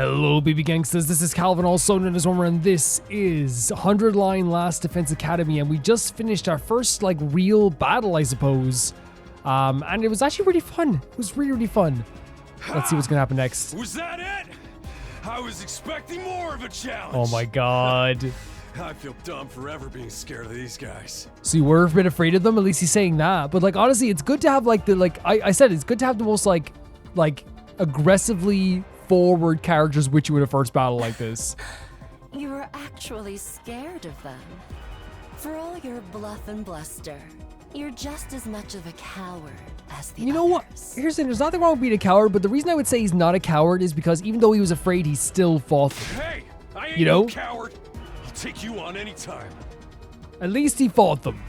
Hello, baby gangsters. This is Calvin, also known as Homer, and this is 100 Line Last Defense Academy. And we just finished our first, like, real battle, I suppose. And it was actually really fun. It was really, really fun. Let's see what's gonna happen next. Was that it? I was expecting more of a challenge. Oh my god. I feel dumb forever being scared of these guys. So you were a bit afraid of them? At least he's saying that. But, like, honestly, it's good to have, like, I said, it's good to have the most, like aggressively forward characters with you in a first battle like this. You were actually scared of them. For all your bluff and bluster, you're just as much of a coward as the You know what? Here's the thing, there's nothing wrong with being a coward, but the reason I would say he's not a coward is because even though he was afraid, he still fought them. Hey, I ain't You know? no coward. I'll take you on any time. At least he fought them.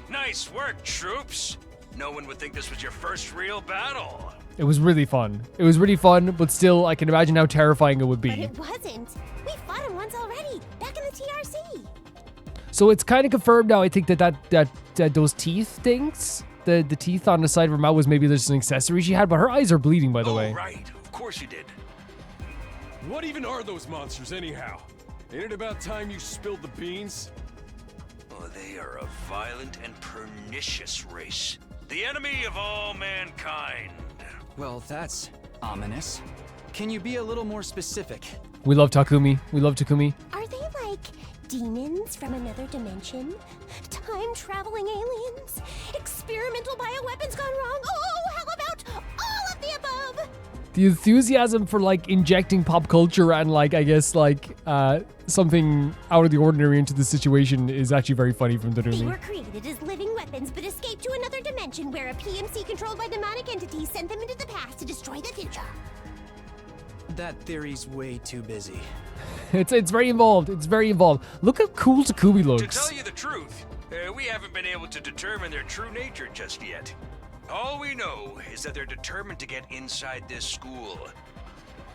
Nice work, troops. No one would think this was your first real battle. It was really fun. It was really fun, but still, I can imagine how terrifying it would But be. it wasn't. We fought him once already, back in the TRC. So it's kind of confirmed now, I think, that those teeth things, the teeth on the side of her mouth was maybe just an accessory she had, but her eyes are bleeding, by the way. Right. Of course you did. What even are those monsters anyhow? Ain't it about time you spilled the beans? Oh, they are a violent and pernicious race. The enemy of all mankind. Well, that's ominous. Can you be a little more specific? We love Takumi. We love Takumi. Are they like demons from another dimension? Time-traveling aliens? Experimental bioweapons gone wrong? Oh, how about all of the above? The enthusiasm for, like, injecting pop culture and, like, I guess, like, something out of the ordinary into the situation is actually very funny from They Darumi. were created as living weapons, but escaped to another dimension where a PMC controlled by demonic entities sent them into the past to destroy the future. That theory's way too busy. It's very involved. It's very involved. Look how cool Takumi To looks. tell you the truth, we haven't been able to determine their true nature just yet. All we know is that they're determined to get inside this school.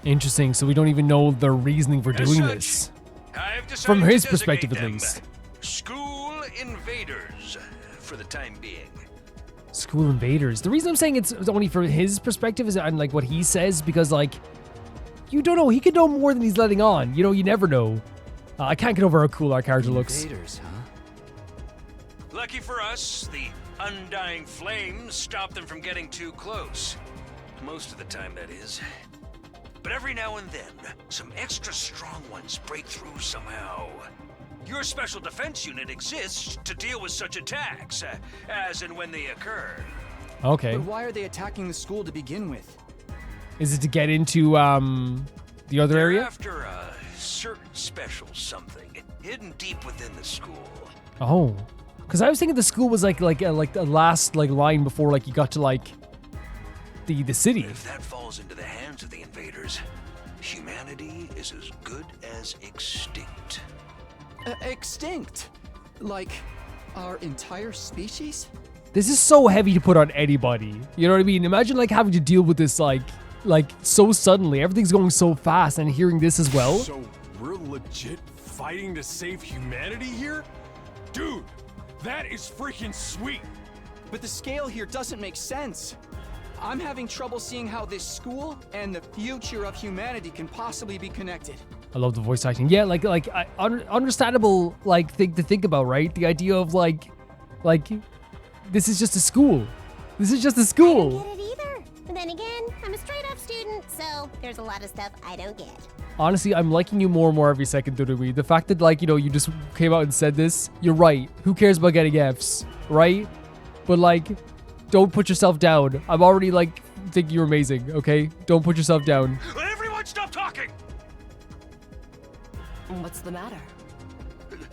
Interesting. So we don't even know their reasoning for As doing such, this. I've decided From his to perspective, designate at them least. School invaders, for the time being. School invaders. The reason I'm saying it's only for his perspective is and like what he says, because, like, you don't know. He could know more than he's letting on. You know, you never know. I can't get over how cool our character looks. Invaders, huh? Lucky for us, the undying flames stop them from getting too close. Most of the time, that is. But every now and then, some extra strong ones break through somehow. Your special defense unit exists to deal with such attacks, as and when they occur. Okay. But why are they attacking the school to begin with? Is it to get into the other They're area? after a certain special something hidden deep within the school. Oh, because I was thinking the school was like the last line before you got to the city. If that falls into the hands of the invaders, humanity is as good as extinct. Extinct? Like, our entire species? This is so heavy to put on anybody. You know what I mean? Imagine having to deal with this like so suddenly. Everything's going so fast, and hearing this as well. So we're legit fighting to save humanity here? Dude, that is freaking sweet. But the scale here doesn't make sense. I'm having trouble seeing how this school and the future of humanity can possibly be connected. I love the voice acting. Yeah, understandable thing to think about, right? The idea of like this is just a school. This is just a I school. don't get it either. But then again, I'm a straight-up student, so there's a lot of stuff I don't get. Honestly, I'm liking you more and more every second, Darumi. The fact that you just came out and said this, you're right. Who cares about getting Fs, right? But don't put yourself down. I'm already think you're amazing, okay? Don't put yourself down. Everyone stop talking! What's the matter?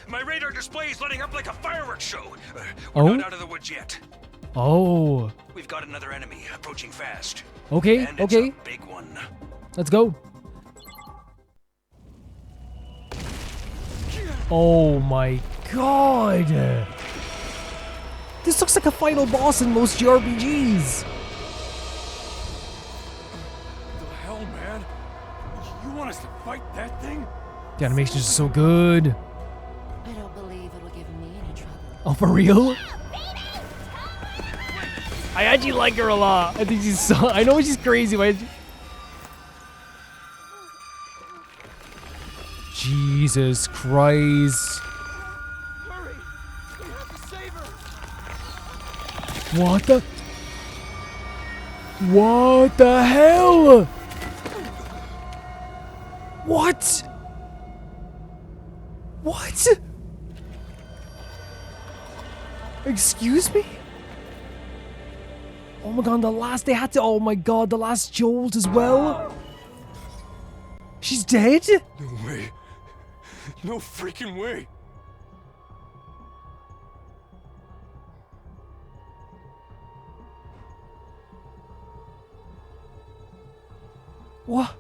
My radar display is lighting up like a fireworks show. Oh? We're not out of the woods yet. Oh, We've got another enemy approaching fast. okay, And it's okay. a big one. Let's go. Oh my god. This looks like a final boss in most JRPGs. The hell, man? You want us to fight that thing? The animation is so good. I don't believe it'll give me any trouble. Oh, for real? I actually like her a lot. I think she's so... I know she's crazy, but... Jesus Christ. Hurry! We have to save her! What the? What the hell? What? What? Excuse me? Oh my god, they had to, oh my god, the last jolt as well? She's dead? No way. No freaking way. What?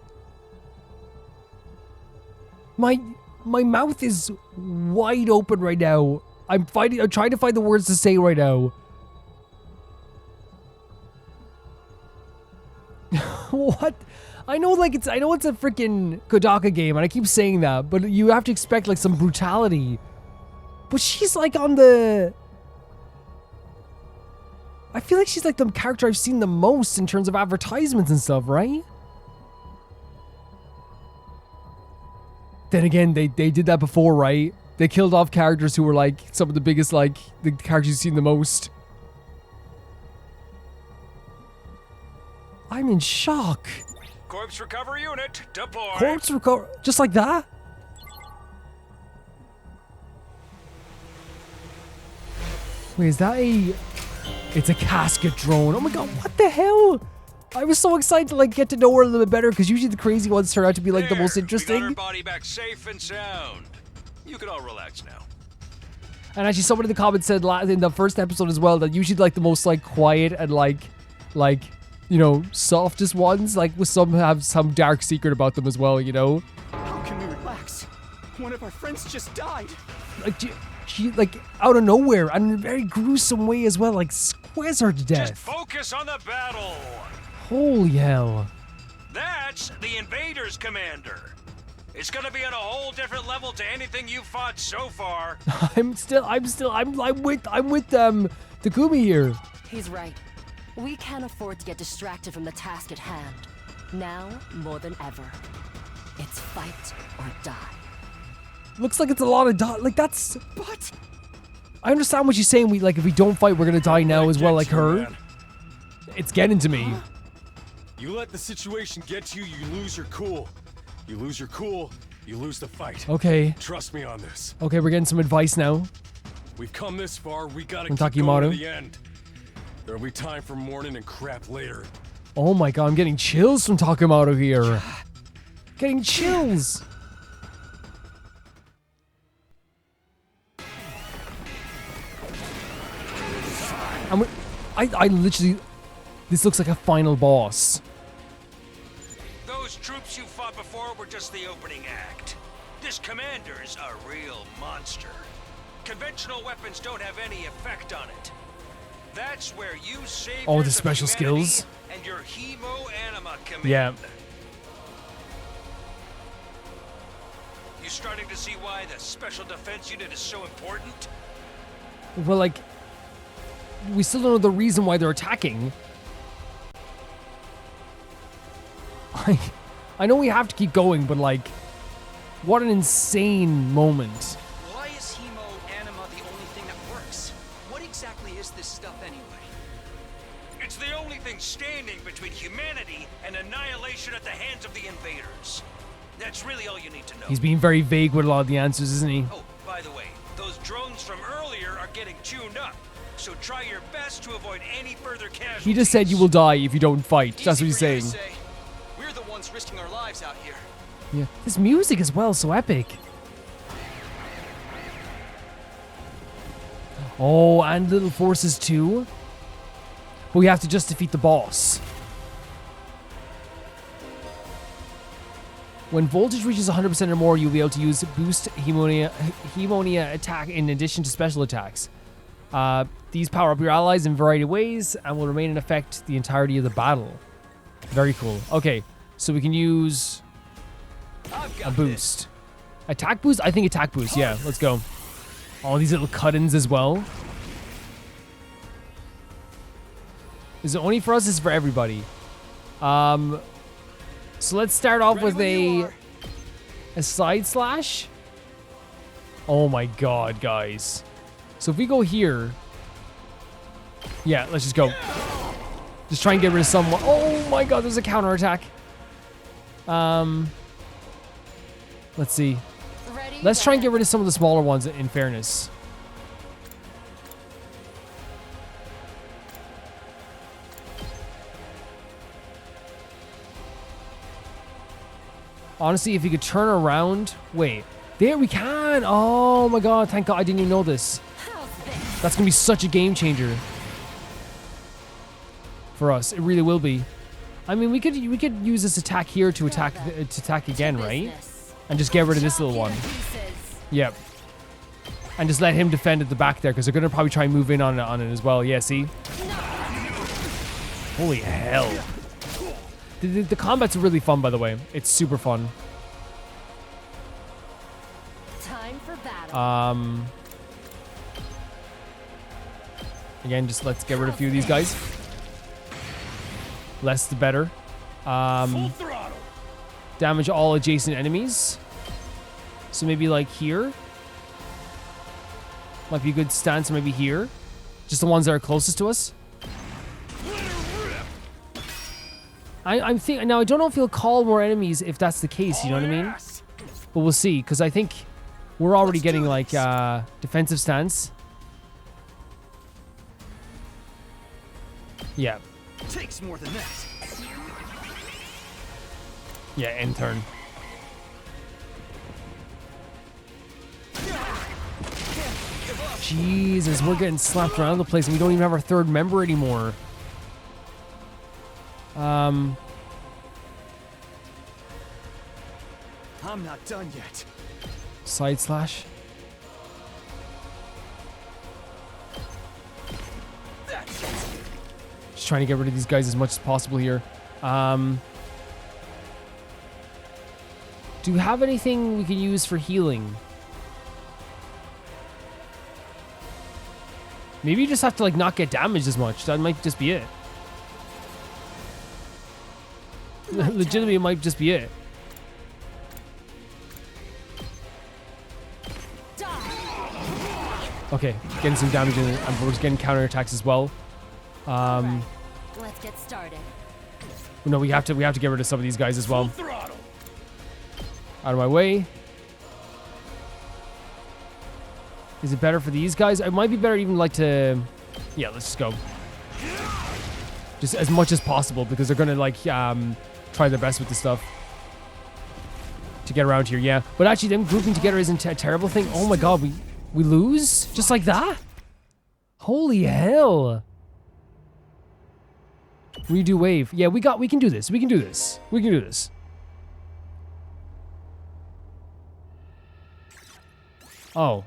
My mouth is wide open right now. I'm trying to find the words to say right now. What? I know it's a freaking Kodaka game and I keep saying that, but you have to expect like some brutality. But she's like on the... I feel like she's like the character I've seen the most in terms of advertisements and stuff, right? Then again, they did that before, right? They killed off characters who were like some of the biggest, like the characters you've seen the most. I'm in shock. Corpse recovery unit, deploy. Corpse recover, just like that? Wait, is that a... It's a casket drone. Oh my god, what the hell? I was so excited to like get to know her a little bit better because usually the crazy ones turn out to be like the most interesting. We got our body back safe and sound. You can all relax now. And actually, someone in the comments said in the first episode as well that usually like the most like quiet and like you know, softest ones like with some have some dark secret about them as well. You know. How can we relax? One of our friends just died. Like she like out of nowhere and in a very gruesome way as well, like squares her to death. Just focus on the battle. Holy hell. That's the invaders, Commander. It's gonna be on a whole different level to anything you've fought so far. I'm with Takumi here. He's right. We can't afford to get distracted from the task at hand. Now, more than ever, it's fight or die. Looks like it's a lot of like that's... But... I understand what she's saying. If we don't fight, we're gonna die now as well, like her. Man. It's getting to me. You let the situation get to you, you lose your cool. You lose your cool, you lose the fight. Okay. Trust me on this. Okay, we're getting some advice now. We've come this far, we gotta From keep going Takimaru. to the end. There'll be time for mourning and crap later. Oh my god, I'm getting chills from Takimaru here. Getting chills. I literally... This looks like a final boss. Those troops you fought before were just the opening act. This commander's a real monster. Conventional weapons don't have any effect on it. That's where you save The special skills. And your hemo-anima command. Yeah. You starting to see why the special defense unit is so important? Well, like... We still don't know the reason why they're attacking. I know we have to keep going, but like... What an insane moment. Why is hemo-anima the only thing that works? What exactly is this stuff anyway? It's the only thing standing between humanity and annihilation at the hands of the invaders. That's really all you need to know. He's being very vague with a lot of the answers, isn't he? Oh, by the way, those drones from earlier are getting tuned up, so try your best to avoid any further casualties. He just said you will die if you don't fight. That's what he's Easy for you saying. to say. We're the ones risking our lives out here. Yeah. This music as well, so epic. Oh, and little forces too. But we have to just defeat the boss. When voltage reaches 100% or more, you'll be able to use boost Hemonia attack in addition to special attacks. These power up your allies in a variety of ways and will remain in effect the entirety of the battle. Very cool. Okay, so we can use a boost. Attack boost? I think attack boost. Yeah, let's go. All these little cut-ins as well. Is it only for us? Is it for everybody? So let's start off with a... A side slash? Oh my god, guys. So if we go here... Yeah, let's just go. Just try and get rid of someone. Oh my god, there's a counterattack. Let's see. Let's try and get rid of some of the smaller ones, in fairness. Honestly, if you could turn around... Wait. There we can! Oh my god, thank god I didn't even know this. That's gonna be such a game changer. For us. It really will be. I mean, we could use this attack here to attack again, right? And just get rid of this little one. Yep. And just let him defend at the back there, because they're gonna probably try and move in on it as well. Yeah, see? Holy hell. The combat's really fun, by the way. It's super fun. Time for battle. Again, just let's get rid of a few of these guys. Less the better. Damage all adjacent enemies. So maybe like here. Might be a good stance, maybe here. Just the ones that are closest to us. I'm thinking now. I don't know if he'll call more enemies if that's the case. You know what I mean? But we'll see, because I think we're already getting like defensive stance. Yeah. Takes more than that. Yeah, end turn. Jesus, we're getting slapped around the place, and we don't even have our third member anymore. I'm not done yet. Side slash. Just trying to get rid of these guys as much as possible here. Do you have anything we can use for healing? Maybe you just have to like not get damaged as much. That might just be it. Legitimately, it might just be it. Okay, getting some damage in it, and we're getting counterattacks as well. Let's get started. No, we have to get rid of some of these guys as well. Out of my way. Is it better for these guys? It might be better even like to... Yeah, let's just go. Just as much as possible, because they're gonna like try their best with this stuff. To get around here, yeah. But actually them grouping together isn't a terrible thing. Oh my god, we lose? Just like that? Holy hell. Redo wave. Yeah, we can do this. We can do this. We can do this. Oh.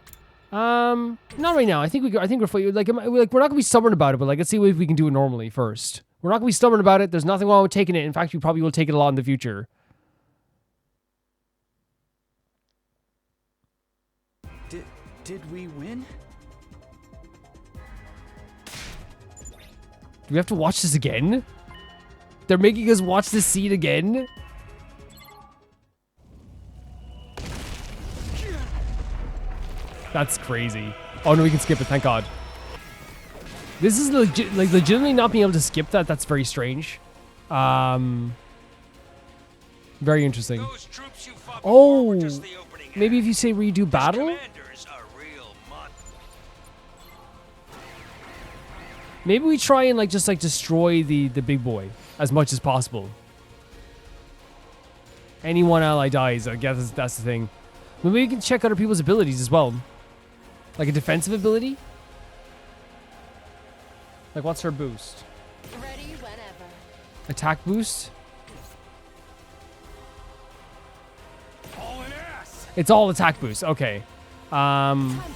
Not right now. I think we're like we're not gonna be stubborn about it, but like let's see if we can do it normally first. We're not gonna be stubborn about it. There's nothing wrong with taking it. In fact, we probably will take it a lot in the future. Did we win? Do we have to watch this again? They're making us watch this scene again? That's crazy. Oh no, we can skip it, thank god. This is legitimately not being able to skip that. That's very strange. Very interesting. Oh, maybe if you say redo battle? Maybe we try and just destroy the big boy as much as possible. Any one ally dies, I guess that's the thing. Maybe we can check other people's abilities as well. Like a defensive ability? Like what's her boost? Ready whenever. Attack boost? It's all attack boost, okay. Time to move.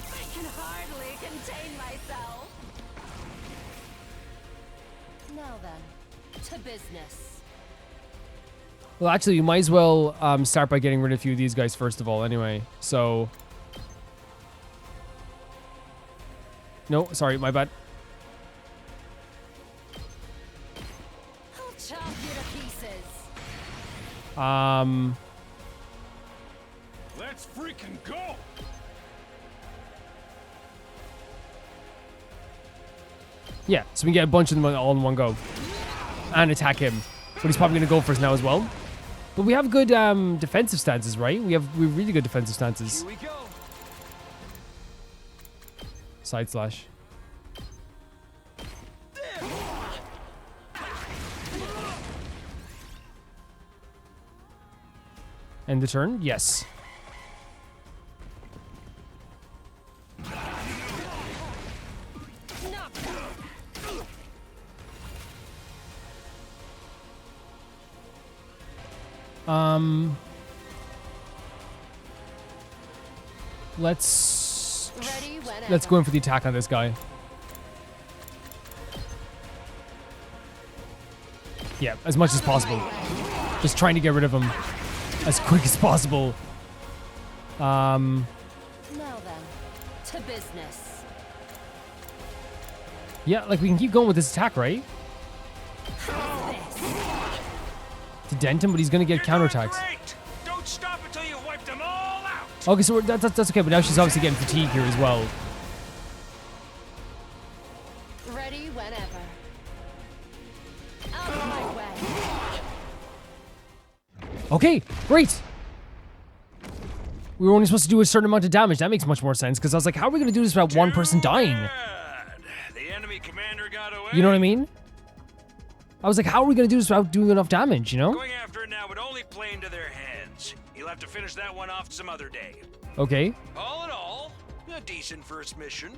I can hardly contain myself. Now then, to business. Well, actually, you might as well start by getting rid of a few of these guys first of all, anyway. So... No, sorry, my bad. I'll chop you to pieces. Let's freaking go! Yeah, so we can get a bunch of them all in one go. And attack him. But he's probably going to go for us now as well. But we have good defensive stances, right? We have really good defensive stances. Here we go. Side slash. End the turn? Yes. Let's go in for the attack on this guy. Yeah, as much as possible. Just trying to get rid of him as quick as possible. Now then, to business. Yeah, like we can keep going with this attack, right? To dent him, but he's gonna get counterattacks. Don't stop until you wipe them all out. Okay, so that's okay, but now she's obviously getting fatigue here as well. Ready whenever. Out of my way. Okay, great. We were only supposed to do a certain amount of damage. That makes much more sense, because I was like, how are we going to do this without one person dying? The enemy commander got away. You know what I mean? I was like, how are we going to do this without doing enough damage, you know? Going after it now would only play into their hands. You'll have to finish that one off some other day. Okay. All in all, a decent first mission.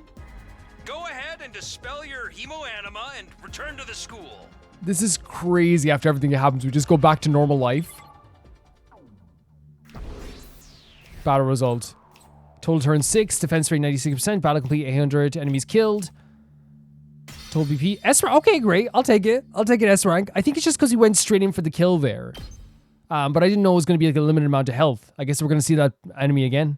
Go ahead and dispel your hemo-anima and return to the school. This is crazy. After everything that happens, we just go back to normal life. Battle result. Total turn 6, defense rate 96%, battle complete 800, enemies killed. Total BP. S rank. Okay, great. I'll take it. I'll take it S rank. I think it's just because he went straight in for the kill there. But I didn't know it was going to be like a limited amount of health. I guess we're going to see that enemy again.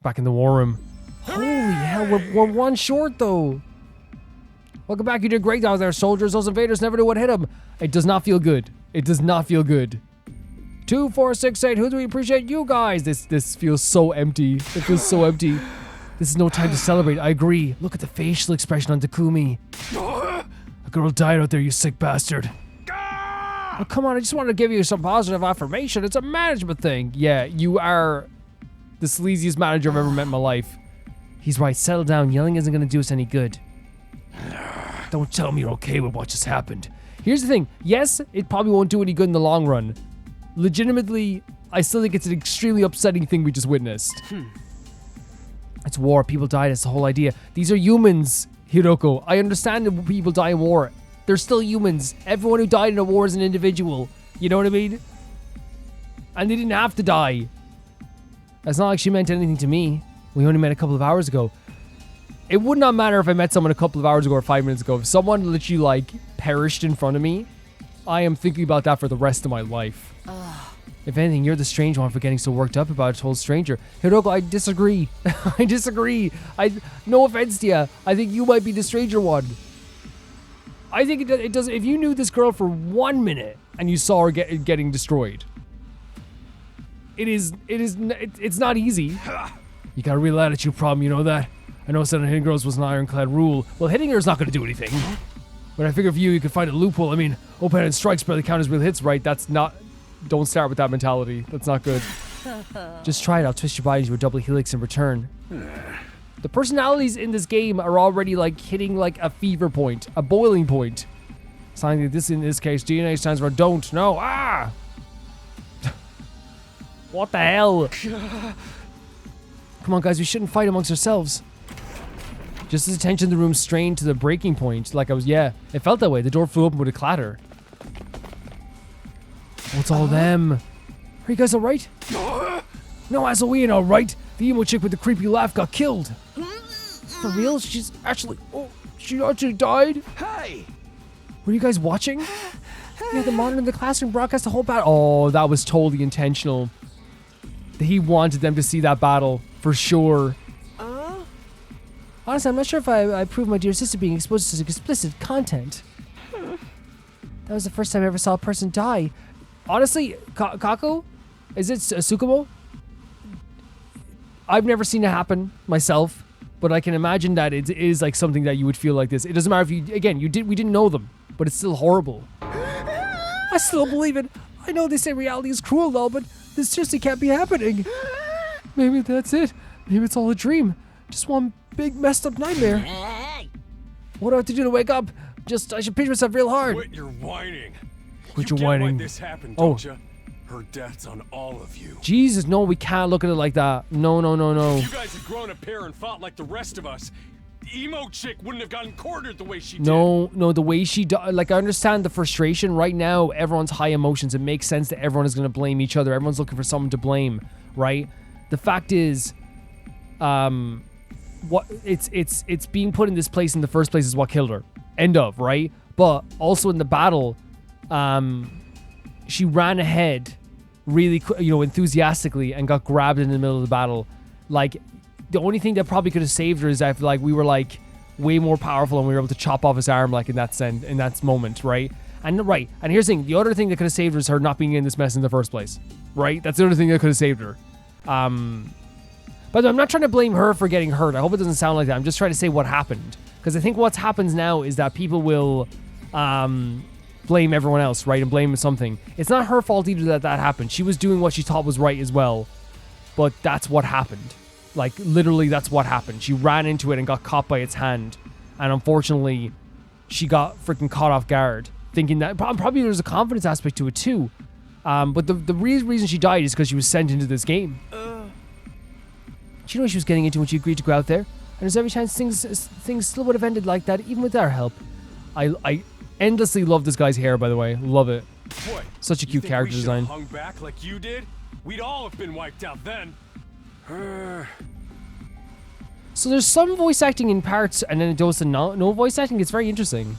Back in the war room. Holy hell, we're one short though. Welcome back. You did great out there, soldiers. Those invaders never knew what hit them. It does not feel good. It does not feel good. 2, 4, 6, 8. Who do we appreciate? You guys. This feels so empty. It feels so empty. This is no time to celebrate. I agree. Look at the facial expression on Takumi. A girl died out there, you sick bastard. Oh, come on. I just wanted to give you some positive affirmation. It's a management thing. Yeah, you are the sleaziest manager I've ever met in my life. He's right. Settle down. Yelling isn't going to do us any good. Don't tell me you're okay with what just happened. Here's the thing. Yes, it probably won't do any good in the long run. Legitimately, I still think it's an extremely upsetting thing we just witnessed. It's war. People died. It's the whole idea. These are humans, Hiroko. I understand that people die in war. They're still humans. Everyone who died in a war is an individual. You know what I mean? And they didn't have to die. It's not like she meant anything to me. We only met a couple of hours ago. It would not matter if I met someone a couple of hours ago or 5 minutes ago. If someone literally, like, perished in front of me, I am thinking about that for the rest of my life. If anything, you're the strange one for getting so worked up about a total stranger. Hiroko, I disagree. I disagree. No offense to you. I think you might be the stranger one. I think it does. If you knew this girl for 1 minute and you saw her getting destroyed, it's not easy. You got a real attitude problem, you know that? I know saying hitting girls was an ironclad rule. Well, hitting her is not going to do anything. But I figure for you could find a loophole. I mean, open-handed strikes barely count as real hits, right? That's not... Don't start with that mentality. That's not good. Just try it. I'll twist your body into a double helix in return. The personalities in this game are already, like, hitting, like, a fever point. A boiling point. Something like this in this case. DNA stands for don't. No. Ah! What the hell? Come on, guys. We shouldn't fight amongst ourselves. Just as attention in the room strained to the breaking point. Like I was, yeah. It felt that way. The door flew open with a clatter. Oh, it's all them. Are you guys alright? No, asshole, we ain't alright. The emo chick with the creepy laugh got killed. For real? She's actually... Oh, she actually died? Hey! Were you guys watching? Yeah, the monitor in the classroom broadcast the whole battle. Oh, that was totally intentional. He wanted them to see that battle. For sure. Honestly, I'm not sure if I approve my dear sister being exposed to explicit content. That was the first time I ever saw a person die. honestly, Kako, is it Tsukumo? I've never seen it happen myself, but I can imagine that it is like something that you would feel like this. It doesn't matter if we didn't know them, but it's still horrible. I still believe it. I know they say reality is cruel though, but this seriously can't be happening. Maybe that's it. Maybe it's all a dream. Just one big messed up nightmare. What do I have to do to wake up? I should pinch myself real hard. Quit your whining. Quit You your get whining. why this happened, don't you? Her death's on all of you. Jesus, no, we can't look at it like that. No. If you guys had grown a pair and fought like the rest of us, the emo chick wouldn't have gotten cornered the way she did. No, the way she like, I understand the frustration. Right now, everyone's high emotions. It makes sense that everyone is going to blame each other. Everyone's looking for someone to blame, right? The fact is, what it's being put in this place in the first place is what killed her. End of, right? But also in the battle, she ran ahead really, enthusiastically and got grabbed in the middle of the battle. Like, the only thing that probably could have saved her is if, like, we were, like, way more powerful and we were able to chop off his arm, like, in that moment, right? And here's the thing. The other thing that could have saved her is her not being in this mess in the first place, right? That's the other thing that could have saved her. But I'm not trying to blame her for getting hurt. I hope it doesn't sound like that. I'm just trying to say what happened. Because I think what happens now is that people will, blame everyone else, right? And blame something. It's not her fault either that happened. She was doing what she thought was right as well. But that's what happened. Like, literally, that's what happened. She ran into it and got caught by its hand. And unfortunately, she got freaking caught off guard. Thinking that... Probably there's a confidence aspect to it, too. But the reason she died is because she was sent into this game. She knew what she was getting into when she agreed to go out there. And there's every chance things still would have ended like that, even with our help. I endlessly love this guy's hair, by the way. Love it. What? Such a cute character we design. Hung back like you did? We'd all have been wiped out then. So there's some voice acting in parts, and then it goes to no voice acting. It's very interesting.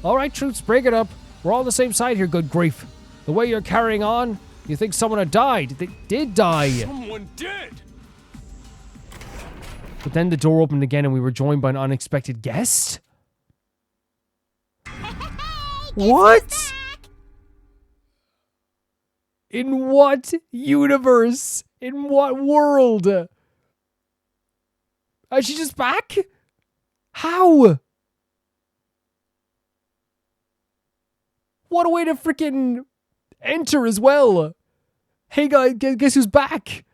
All right, troops, break it up. We're all on the same side here, good grief. The way you're carrying on, you think someone had died. They did die. Someone did! But then the door opened again, and we were joined by an unexpected guest. What? In what universe? In what world? Is she just back? How? What a way to freaking enter as well. Hey guys, guess who's back?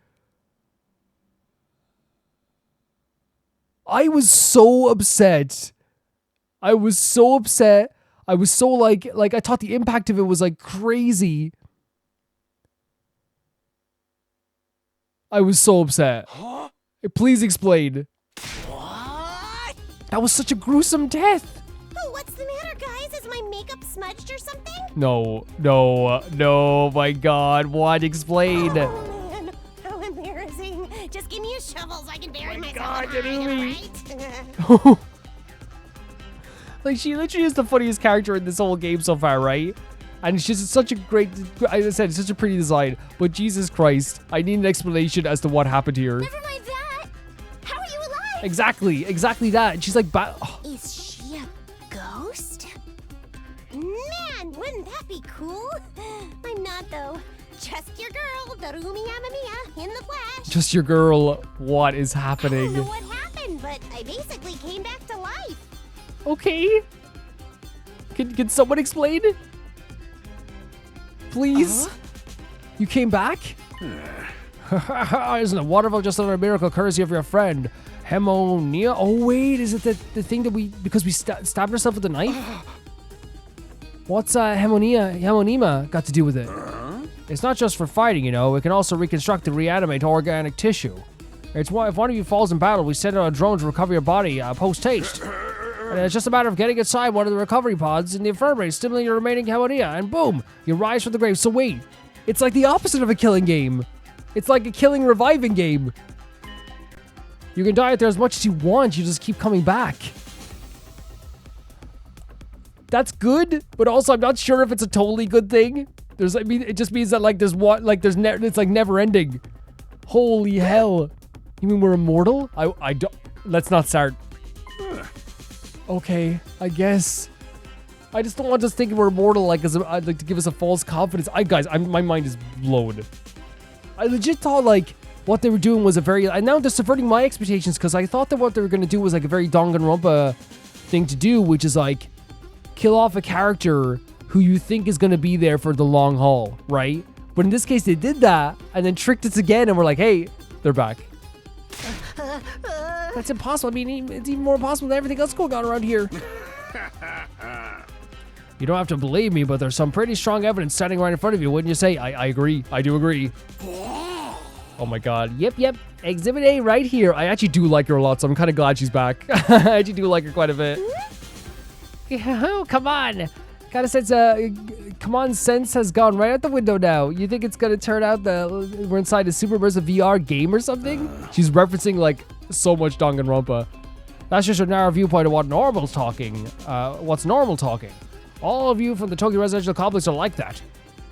I was so upset. I was so like I thought the impact of it was like crazy. I was so upset. Huh? Please explain. What? That was such a gruesome death. Oh, what's the matter, guys? Is my makeup smudged or something? No, my God, what? Explain. Oh, man. How embarrassing. Just give me a shovel so I can bury myself in mine, alright? Like, she literally is the funniest character in this whole game so far, right? And she's such a great, as I said, such a pretty design. But Jesus Christ, I need an explanation as to what happened here. Never mind that. How are you alive? Exactly that. And she's like, Is she a ghost? Man, wouldn't that be cool? I'm not, though. Just your girl, Darumi Yamamiya, in the flesh. just your girl. What is I don't happening? know what happened, but I basically came back to life. Okay. Can someone explain? Please? You came back? Isn't it wonderful? Just another miracle courtesy of your friend, Hemonia. Oh, wait. Is it the thing that because we stabbed ourselves with a knife? What's Hemonima got to do with it? It's not just for fighting, you know. It can also reconstruct and reanimate organic tissue. It's why if one of you falls in battle, we send out a drone to recover your body post-haste. And it's just a matter of getting inside one of the recovery pods in the infirmary, stimulating your remaining Hemonia, and boom, you rise from the grave. So wait, it's like the opposite of a killing game. It's like a killing, reviving game. You can die out there as much as you want, you just keep coming back. That's good, but also I'm not sure if it's a totally good thing. It just means that like it's like never ending. Holy hell. You mean we're immortal? I don't, let's not start. Okay, I guess I just don't want us thinking we're immortal, like, to give us a false confidence. Guys, my mind is blown. I legit thought, like, what they were doing was a very... And now they're subverting my expectations, because I thought that what they were going to do was, like, a very Danganronpa thing to do, which is, like, kill off a character who you think is going to be there for the long haul, right? But in this case, they did that, and then tricked us again, and we're like, hey, they're back. That's impossible. I mean, it's even more impossible than everything else going on around here. You don't have to believe me, but there's some pretty strong evidence standing right in front of you, wouldn't you say? I agree. I do agree. Oh my god. Yep. Exhibit A right here. I actually do like her a lot, so I'm kind of glad she's back. I actually do like her quite a bit. Oh, come on. Kind of sense, common sense has gone right out the window now. You think it's gonna turn out that we're inside a super immersive VR game or something? She's referencing, like, so much Danganronpa. That's just a narrow viewpoint of what normal's talking. What's normal talking. All of you from the Tokyo residential complex are like that.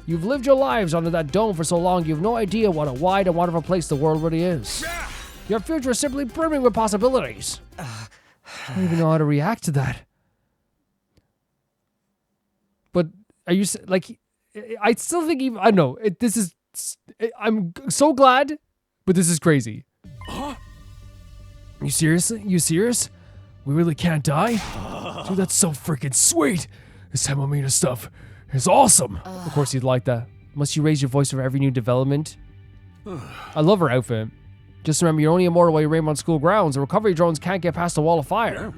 You've lived your lives under that dome for so long, you have no idea what a wide and wonderful place the world really is. Your future is simply brimming with possibilities. I don't even know how to react to that. But are you, like, I still think even, I don't know, I'm so glad, but this is crazy. You serious? You serious? We really can't die? Dude, that's so freaking sweet. This Hemomina stuff is awesome. Of course you'd like that. Must you raise your voice for every new development? I love her outfit. Just remember, you're only immortal while you reign on school grounds. The recovery drones can't get past the wall of fire.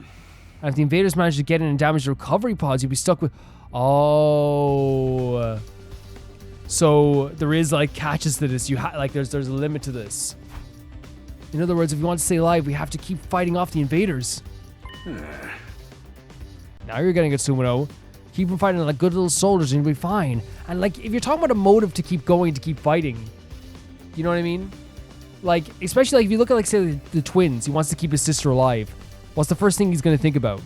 And if the invaders manage to get in and damage the recovery pods, you'll be stuck with... Oh. So there is, like, catches to this. Like, there's a limit to this. In other words, if you want to stay alive, we have to keep fighting off the invaders. Now you're getting it, Sumino. Keep them fighting like good little soldiers and you'll be fine. And, like, if you're talking about a motive to keep going, to keep fighting, you know what I mean? Like, especially, like, if you look at, like, say, the twins, he wants to keep his sister alive. What's the first thing he's going to think about?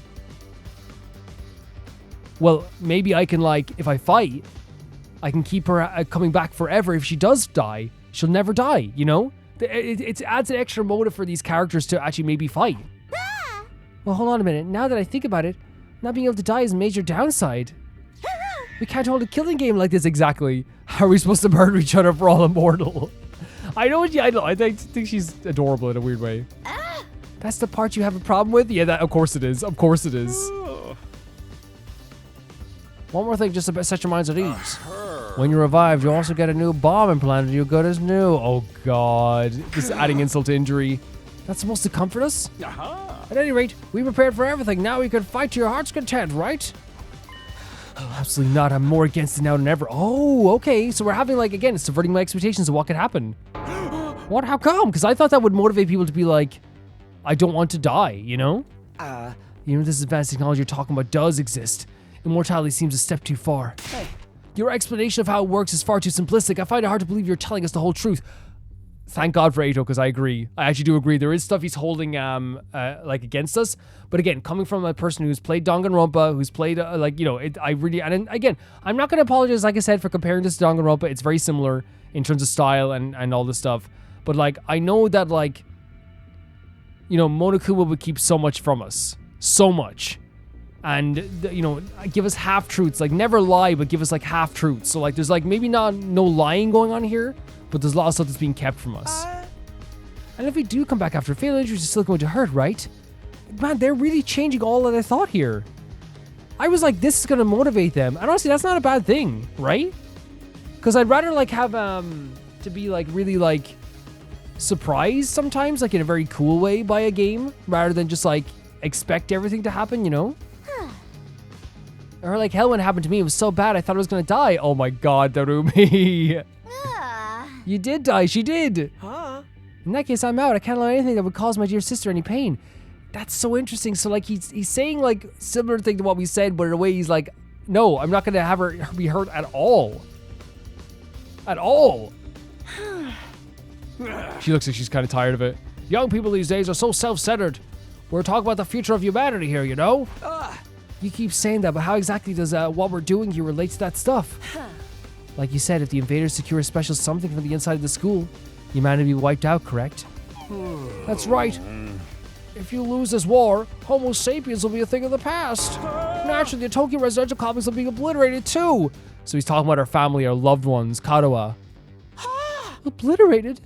Well, maybe I can, like, if I fight, I can keep her coming back forever. If she does die, she'll never die, you know? It adds an extra motive for these characters to actually maybe fight. Well, hold on a minute. Now that I think about it, not being able to die is a major downside. We can't hold a killing game like this exactly. How are we supposed to murder each other if we're all immortal? I know. I think she's adorable in a weird way. That's the part you have a problem with? Yeah, of course it is. Of course it is. One more thing, just to set your minds at ease. When you're revived, you also get a new bomb implanted. You're good as new. Oh, God. Just adding insult to injury. That's supposed to comfort us? At any rate, we prepared for everything. Now we can fight to your heart's content, right? Oh, absolutely not. I'm more against it now than ever. Oh, okay. So we're having, like, again, it's subverting my expectations of what could happen. What? How come? Because I thought that would motivate people to be like, I don't want to die, you know? You know, this advanced technology you're talking about does exist. Immortality seems a step too far. Hey. Your explanation of how it works is far too simplistic. I find it hard to believe you're telling us the whole truth. Thank God for Eito, because I agree. I actually do agree. There is stuff he's holding, like, against us. But again, coming from a person who's played Danganronpa, who's played, like, you know, and again, I'm not going to apologize, like I said, for comparing this to Danganronpa. It's very similar in terms of style and all this stuff. But, like, I know that, like, you know, Monokuma would keep so much from us. So much. And, you know, give us half-truths. Like, never lie, but give us, like, half-truths. So, like, there's, like, maybe no lying going on here, but there's a lot of stuff that's being kept from us. And if we do come back after failure, injuries, it's still going to hurt, right? Man, they're really changing all that I thought here. I was like, this is going to motivate them. And honestly, that's not a bad thing, right? Because I'd rather, like, have, to be, like, really, like, surprised sometimes, like, in a very cool way by a game, rather than just, like, expect everything to happen, you know? Or like hell when it happened to me, it was so bad I thought I was gonna die. Oh my God, Darumi. You did die, she did. In that case, I'm out. I can't allow anything that would cause my dear sister any pain. That's so interesting. So like he's saying like similar thing to what we said, but in a way he's like, no, I'm not gonna have her be hurt at all. At all. She looks like she's kind of tired of it. Young people these days are so self-centered. We're talking about the future of humanity here, you know? You keep saying that, but how exactly does what we're doing here relate to that stuff? Like you said, if the invaders secure a special something from the inside of the school, humanity will be wiped out, correct? That's right. If you lose this war, Homo sapiens will be a thing of the past. naturally, the Tokyo residential complex will be obliterated too. So he's talking about our family, our loved ones, Karawa. Obliterated?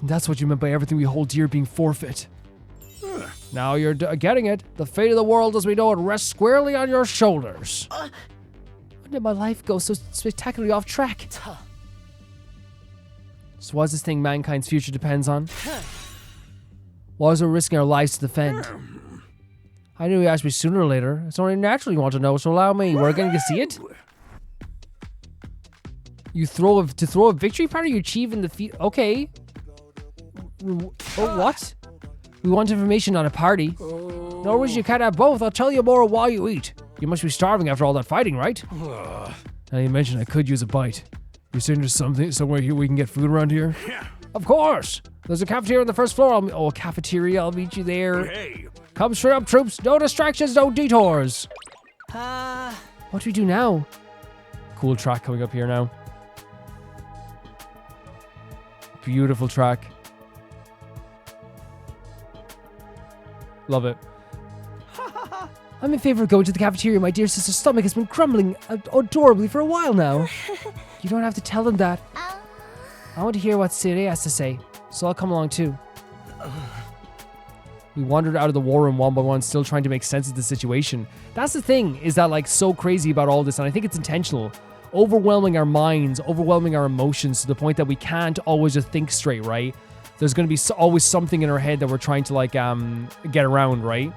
That's what you meant by everything we hold dear being forfeit. Now you're getting it. The fate of the world as we know it rests squarely on your shoulders. When did my life go so spectacularly off track? So what's this thing mankind's future depends on? Why is it risking our lives to defend? I knew you asked me sooner or later. It's only natural you want to know, so allow me. We're going to see it. You throw a victory party, you achieve in the feat. Okay. Oh, what? We want information on a party. No reason you can't have both. I'll tell you more while you eat. You must be starving after all that fighting, right? Now you mentioned I could use a bite. You're saying there's somewhere here we can get food around here? Yeah. Of course. There's a cafeteria on the first floor. A cafeteria. I'll meet you there. Hey. Come straight up, troops. No distractions, no detours. What do we do now? Cool track coming up here now. Beautiful track. Love it. I'm in favor of going to the cafeteria. My dear sister's stomach has been crumbling adorably for a while now. You don't have to tell them that. I want to hear what Siri has to say, so I'll come along too. We wandered out of the war room one by one, still trying to make sense of the situation. That's the thing, is that like so crazy about all this, and I think it's intentional. Overwhelming our minds, overwhelming our emotions to the point that we can't always just think straight, right? There's going to be always something in our head that we're trying to like get around, right?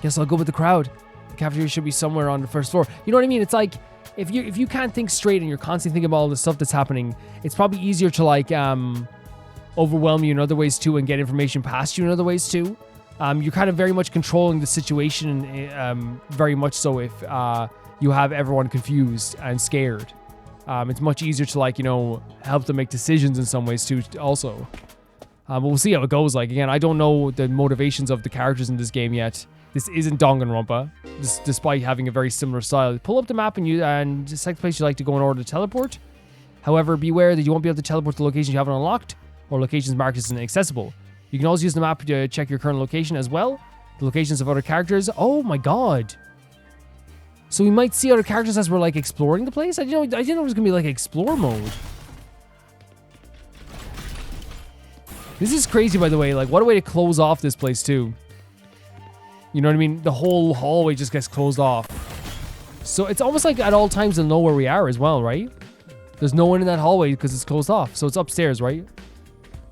Guess I'll go with the crowd. The cafeteria should be somewhere on the first floor. You know what I mean? It's like if you can't think straight and you're constantly thinking about all the stuff that's happening, it's probably easier to like overwhelm you in other ways too and get information past you in other ways too. You're kind of very much controlling the situation, very much so if you have everyone confused and scared. It's much easier to like, help them make decisions in some ways too also. But we'll see how it goes. Like, again, I don't know the motivations of the characters in this game yet. This isn't Danganronpa, despite having a very similar style. Pull up the map and select the place you'd like to go in order to teleport. However, beware that you won't be able to teleport to locations you haven't unlocked or locations marked as inaccessible. You can also use the map to check your current location as well. The locations of other characters. Oh my god. So we might see other characters as we're like exploring the place? I didn't know it was gonna be like explore mode. This is crazy, by the way. Like, what a way to close off this place too. You know what I mean? The whole hallway just gets closed off. So it's almost like at all times they'll know where we are as well, right? There's no one in that hallway because it's closed off. So it's upstairs, right?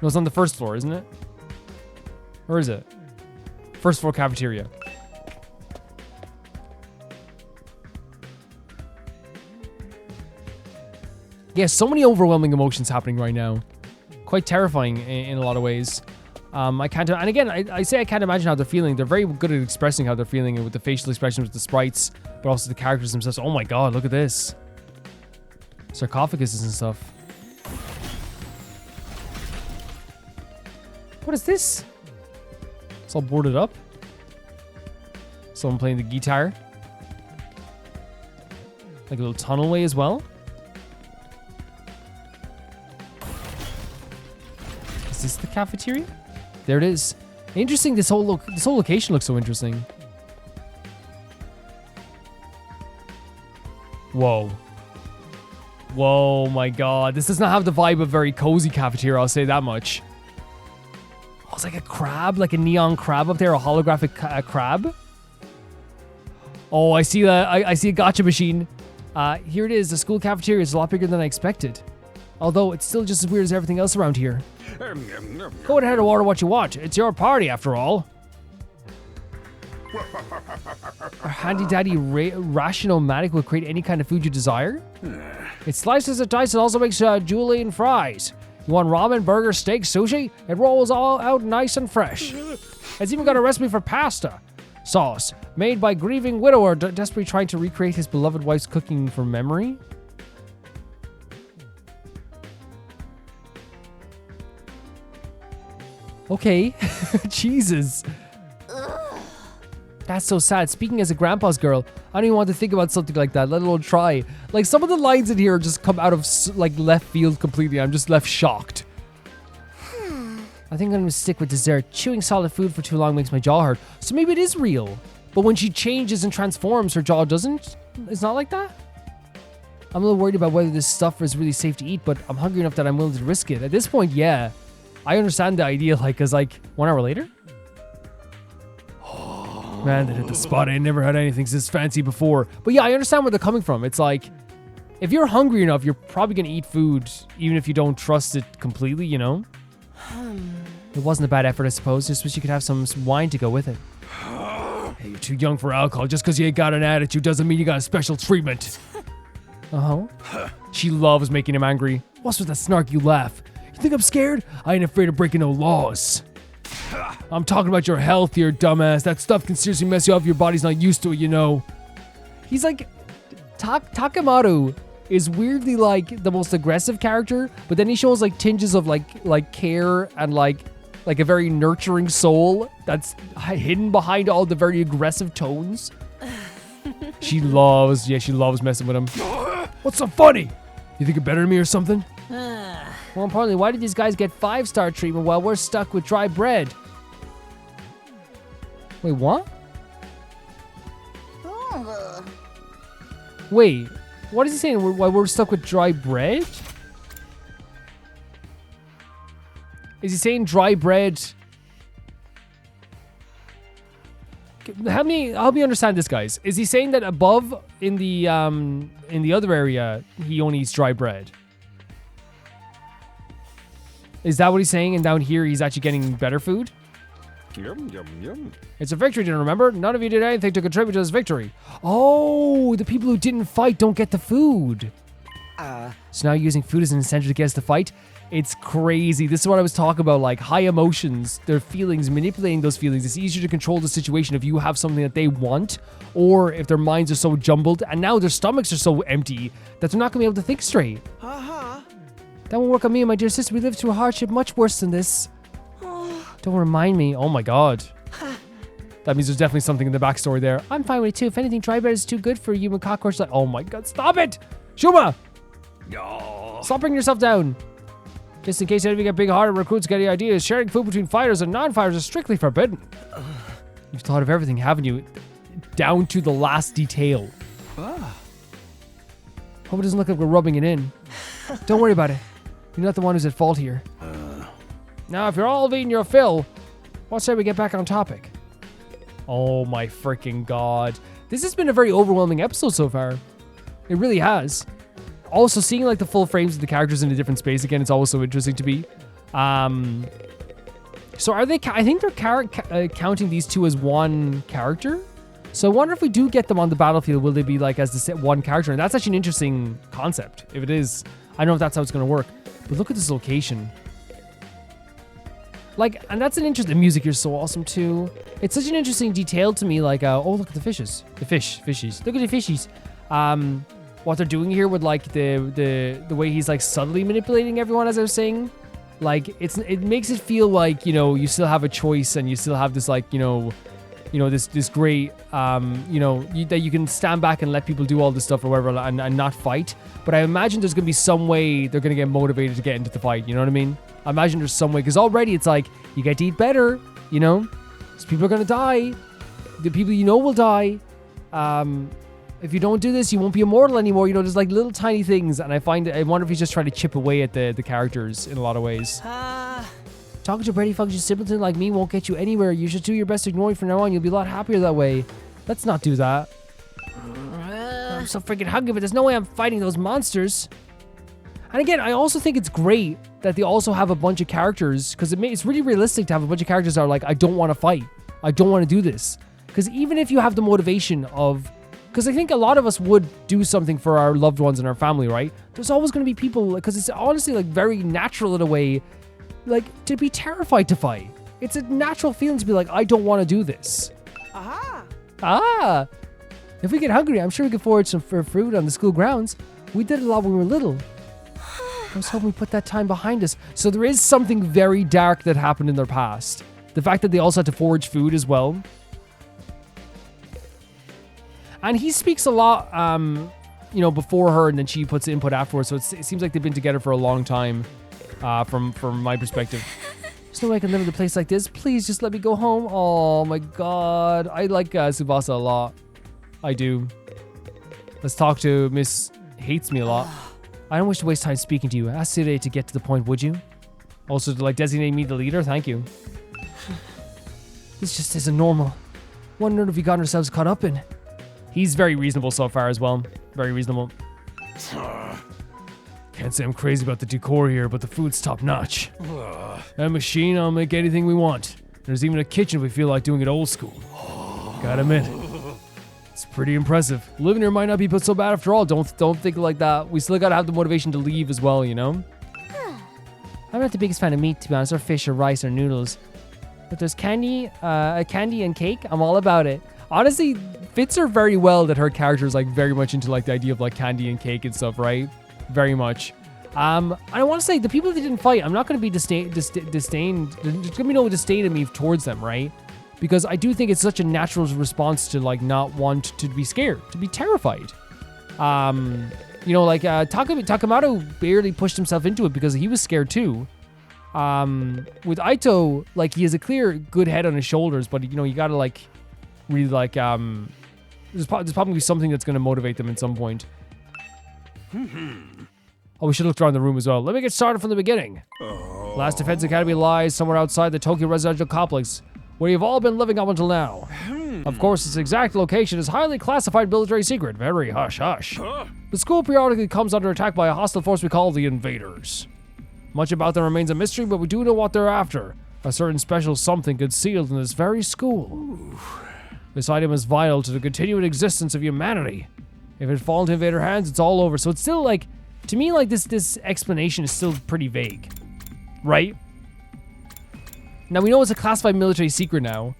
No, it's on the first floor, isn't it? Or is it? First floor cafeteria. Yeah, so many overwhelming emotions happening right now. Quite terrifying in a lot of ways. I can't, and again, I say I can't imagine how they're feeling. They're very good at expressing how they're feeling with the facial expressions, with the sprites, but also the characters themselves. Oh my god, look at this. Sarcophaguses and stuff. What is this? It's all boarded up. Someone playing the guitar. Like a little tunnelway as well. Is this the cafeteria? There it is. Interesting. This whole location looks so interesting. Whoa. Whoa, my god. This does not have the vibe of a very cozy cafeteria, I'll say that much. Oh, it's like a crab, like a neon crab up there, a holographic crab. Oh, I see I see a gacha machine. Here it is. The school cafeteria is a lot bigger than I expected. Although it's still just as weird as everything else around here. Go ahead and order what you want. It's your party, after all. Our handy-dandy ration-o-matic will create any kind of food you desire. It slices and dices and also makes julienne fries. You want ramen, burger, steak, sushi? It rolls all out nice and fresh. It's even got a recipe for pasta sauce made by grieving widower desperately trying to recreate his beloved wife's cooking from memory. Okay. Jesus. That's so sad. Speaking as a grandpa's girl, I don't even want to think about something like that, let alone try. Like, some of the lines in here just come out of, like, left field completely. I'm just left shocked. I think I'm going to stick with dessert. Chewing solid food for too long makes my jaw hurt. So maybe it is real. But when she changes and transforms, her jaw doesn't. It's not like that. I'm a little worried about whether this stuff is really safe to eat, but I'm hungry enough that I'm willing to risk it. At this point, yeah. I understand the idea, like, because, like, 1 hour later? Man, they hit the spot. I never had anything this fancy before. But yeah, I understand where they're coming from. It's like, if you're hungry enough, you're probably going to eat food, even if you don't trust it completely, you know? It wasn't a bad effort, I suppose. Just wish you could have some wine to go with it. Hey, you're too young for alcohol. Just because you ain't got an attitude doesn't mean you got a special treatment. Uh-huh. She loves making him angry. What's with that snarky laugh? You think I'm scared? I ain't afraid of breaking no laws. I'm talking about your health here, dumbass. That stuff can seriously mess you up if your body's not used to it, you know. He's like... Takemoto is weirdly like the most aggressive character, but then he shows like tinges of like care and like a very nurturing soul that's hidden behind all the very aggressive tones. She loves messing with him. What's so funny? You think you're better than me or something? More importantly, why did these guys get 5-star treatment while we're stuck with dry bread? Wait, what? Wait, what is he saying? Why we're stuck with dry bread? Is he saying dry bread? Help me understand this, guys. Is he saying that above in the other area he only eats dry bread? Is that what he's saying? And down here he's actually getting better food? Yum, yum, yum. It's a victory, didn't remember? None of you did anything to contribute to this victory. Oh, the people who didn't fight don't get the food. So now using food as an incentive to get us to fight? It's crazy. This is what I was talking about, like high emotions, their feelings, manipulating those feelings. It's easier to control the situation if you have something that they want, or if their minds are so jumbled and now their stomachs are so empty that they're not going to be able to think straight. That won't work on me and my dear sister. We lived through a hardship much worse than this. Don't remind me. Oh my god. That means there's definitely something in the backstory there. I'm fine with it too. If anything, dry bread is too good for a human cockroach. Like, oh my god, stop it! Shuma! Stop bringing yourself down. Just in case any of you get big-hearted recruits get any ideas, sharing food between fighters and non-fighters is strictly forbidden. You've thought of everything, haven't you? Down to the last detail. Hope it doesn't look like we're rubbing it in. Don't worry about it. You're not the one who's at fault here. Now, if you're all eating your fill, what say we get back on topic? Oh my freaking god. This has been a very overwhelming episode so far. It really has. Also, seeing like the full frames of the characters in a different space again, it's always so interesting to me. So are they, I think they're counting these two as one character? So I wonder if we do get them on the battlefield, will they be like as the one character? And that's actually an interesting concept. If it is, I don't know if that's how it's going to work. But look at this location. Like, and that's an interesting, the music here is so awesome too. It's such an interesting detail to me, like, oh, look at the fishes. The fishies. Look at the fishies. What they're doing here with like the way he's like subtly manipulating everyone, as I was saying. Like, it makes it feel like, you know, you still have a choice and you still have this like, you know, this great, that you can stand back and let people do all this stuff or whatever and not fight. But I imagine there's going to be some way they're going to get motivated to get into the fight. You know what I mean? I imagine there's some way, because already it's like, you get to eat better, you know? Because people are going to die. The people you know will die. If you don't do this, you won't be immortal anymore. You know, there's like little tiny things. And I wonder if he's just trying to chip away at the characters in a lot of ways. Talking to a Brady function simpleton like me won't get you anywhere. You should do your best to ignore it from now on. You'll be a lot happier that way. Let's not do that. I'm so freaking hungry, but there's no way I'm fighting those monsters. And again, I also think it's great that they also have a bunch of characters, because it's really realistic to have a bunch of characters that are like, I don't want to fight. I don't want to do this. Because even if you have the motivation of... Because I think a lot of us would do something for our loved ones and our family, right? There's always going to be people... Because it's honestly like very natural in a way, like to be terrified to fight. It's a natural feeling to be like, I don't want to do this. If we get hungry, I'm sure we can forage some fruit on the school grounds. We did it a lot when we were little. I was hoping we put that time behind us. So there is something very dark that happened in their past. The fact that they also had to forage food as well. And he speaks a lot, before her, and then she puts input afterwards. So it seems like they've been together for a long time, from my perspective. There's no way I can live in a place like this. Please just let me go home. Oh my god. I like Tsubasa a lot. I do. Let's talk to Miss Hates Me a lot. I don't wish to waste time speaking to you. Ask Tsude to get to the point, would you? Also, to like designate me the leader? Thank you. This just isn't normal. Wonder if we got ourselves caught up in. He's very reasonable so far as well. Very reasonable. Can't say I'm crazy about the decor here, but the food's top notch. That machine, I'll make anything we want. There's even a kitchen if we feel like doing it old school. Gotta admit, it's pretty impressive. Living here might not be so bad after all. Don't think like that. We still gotta have the motivation to leave as well, you know? I'm not the biggest fan of meat, to be honest, or fish or rice or noodles. But there's candy and cake. I'm all about it. Honestly, fits her very well that her character is like very much into like the idea of like candy and cake and stuff, right? Very much. I want to say the people that didn't fight, I'm not going to be disdained. There's going to be no disdain in me towards them, right? Because I do think it's such a natural response to like not want to be scared, to be terrified. You know, like Takamoto barely pushed himself into it because he was scared too. With Aito, like he has a clear good head on his shoulders, but you know, you got to like really like there's probably something that's going to motivate them at some point. Oh, we should look around the room as well. Let me get started from the beginning. Last Defense Academy lies somewhere outside the Tokyo residential complex, where you've all been living up until now. Of course, its exact location is highly classified military secret. Very hush-hush. The school periodically comes under attack by a hostile force we call the Invaders. Much about them remains a mystery, but we do know what they're after. A certain special something concealed in this very school. This item is vital to the continued existence of humanity. If it falls into Invader hands, it's all over. So it's still like, to me, like this explanation is still pretty vague, right? Now we know it's a classified military secret now,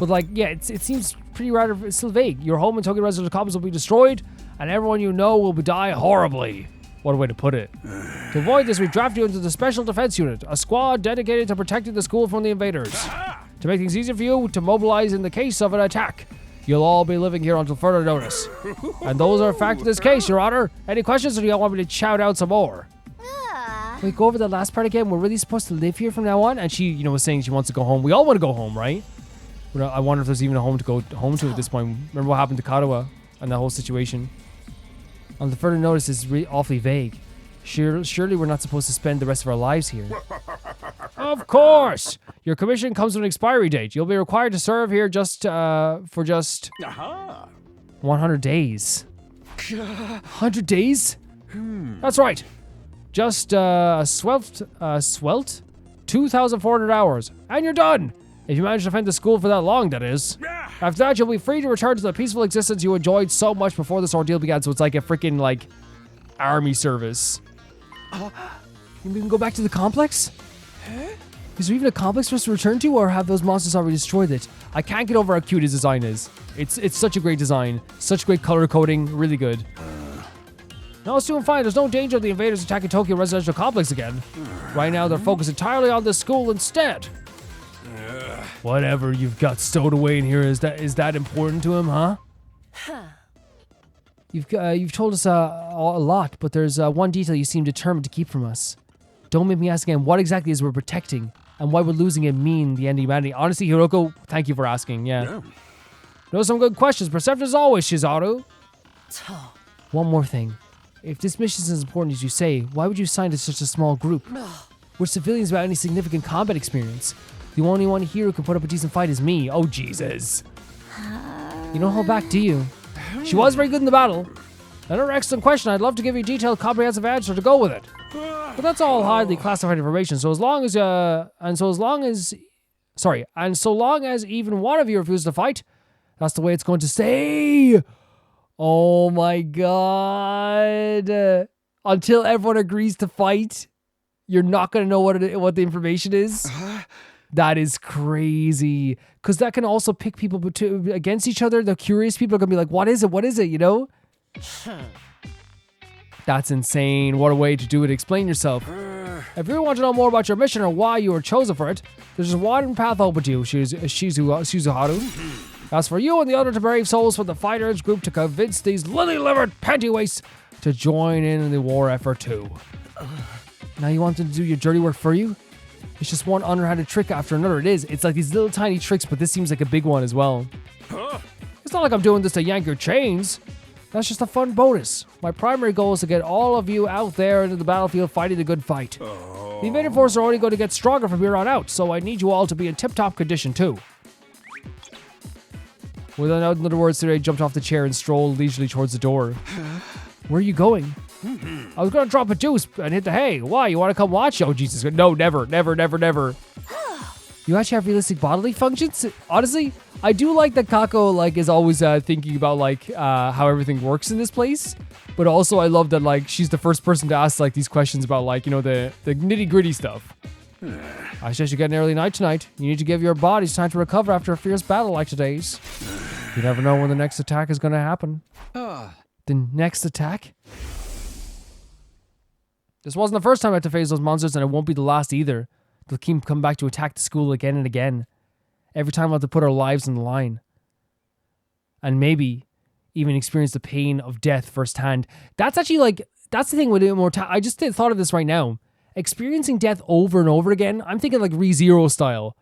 but like, yeah, it seems pretty rather it's still vague. Your home and Tokyo residential complex will be destroyed, and everyone you know will die horribly. What a way to put it. To avoid this, we draft you into the Special Defense Unit, a squad dedicated to protecting the school from the invaders. To make things easier for you to mobilize in the case of an attack, you'll all be living here until further notice. And those are a fact in this case, Your Honor. Any questions, or do you want me to shout out some more? Wait, go over the last part again. We're really supposed to live here from now on? And she, you know, was saying she wants to go home. We all want to go home, right? But I wonder if there's even a home to go home to at this point. Remember what happened to Katawa and that whole situation? On the further notice is awfully vague. Surely we're not supposed to spend the rest of our lives here. Of course! Your commission comes with an expiry date. You'll be required to serve here for 100 days. 100 days? That's right. Just swelt 2,400 hours. And you're done! If you manage to defend the school for that long, that is. After that, you'll be free to return to the peaceful existence you enjoyed so much before this ordeal began. So it's like a freaking, like, army service. We can go back to the complex? Is there even a complex for us to return to, or have those monsters already destroyed it? I can't get over how cute his design is. It's such a great design. Such great color coding. Really good. No, it's doing fine. There's no danger of the invaders attacking Tokyo residential complex again. Right now, they're focused entirely on this school instead. Whatever you've got stowed away in here, is that important to him, huh? You've told us a lot, but there's one detail you seem determined to keep from us. Don't make me ask again what exactly is we're protecting, and why would losing it mean the end of humanity? Honestly, Hiroko, thank you for asking, yeah. Those are some good questions. Perceptive as always, Shizaru. One more thing. If this mission is as important as you say, why would you sign to such a small group? We're civilians without any significant combat experience. The only one here who can put up a decent fight is me. Oh, Jesus. You don't hold back, do you? She was very good in the battle. Another excellent question. I'd love to give you a detailed, comprehensive answer to go with it. But that's all highly classified information. So long as even one of you refuses to fight, that's the way it's going to stay. Oh my god. Until everyone agrees to fight, you're not going to know what the information is. That is crazy. Because that can also pick people against each other. The curious people are going to be like, what is it? What is it? You know? That's insane. What a way to do it. Explain yourself. If you want to know more about your mission or why you were chosen for it, there's just one path open to you, Shizuharu. As for you and the other brave souls from the fighters group to convince these lily-livered pantywaists to join in the war effort too. Now you want them to do your dirty work for you? It's just one underhanded trick after another. It is. It's like these little tiny tricks, but this seems like a big one as well. Huh? It's not like I'm doing this to yank your chains. That's just a fun bonus. My primary goal is to get all of you out there into the battlefield fighting the good fight. The invading forces are only going to get stronger from here on out, so I need you all to be in tip-top condition too. Without another word, Siri jumped off the chair and strolled leisurely towards the door. Where are you going? I was going to drop a deuce and hit the hay. Why? You want to come watch? Oh, Jesus. No, never, never, never, never. You actually have realistic bodily functions? Honestly, I do like that Kako, like, is always thinking about, like, how everything works in this place. But also, I love that, like, she's the first person to ask, like, these questions about, like, you know, the nitty-gritty stuff. I suggest you get an early night tonight. You need to give your bodies time to recover after a fierce battle like today's. You never know when the next attack is going to happen. The next attack? This wasn't the first time I had to face those monsters, and it won't be the last either. They'll keep coming back to attack the school again and again. Every time we'll have to put our lives on the line. And maybe even experience the pain of death firsthand. That's actually like, that's the thing with immortality. I just thought of this right now. Experiencing death over and over again, I'm thinking like ReZero style.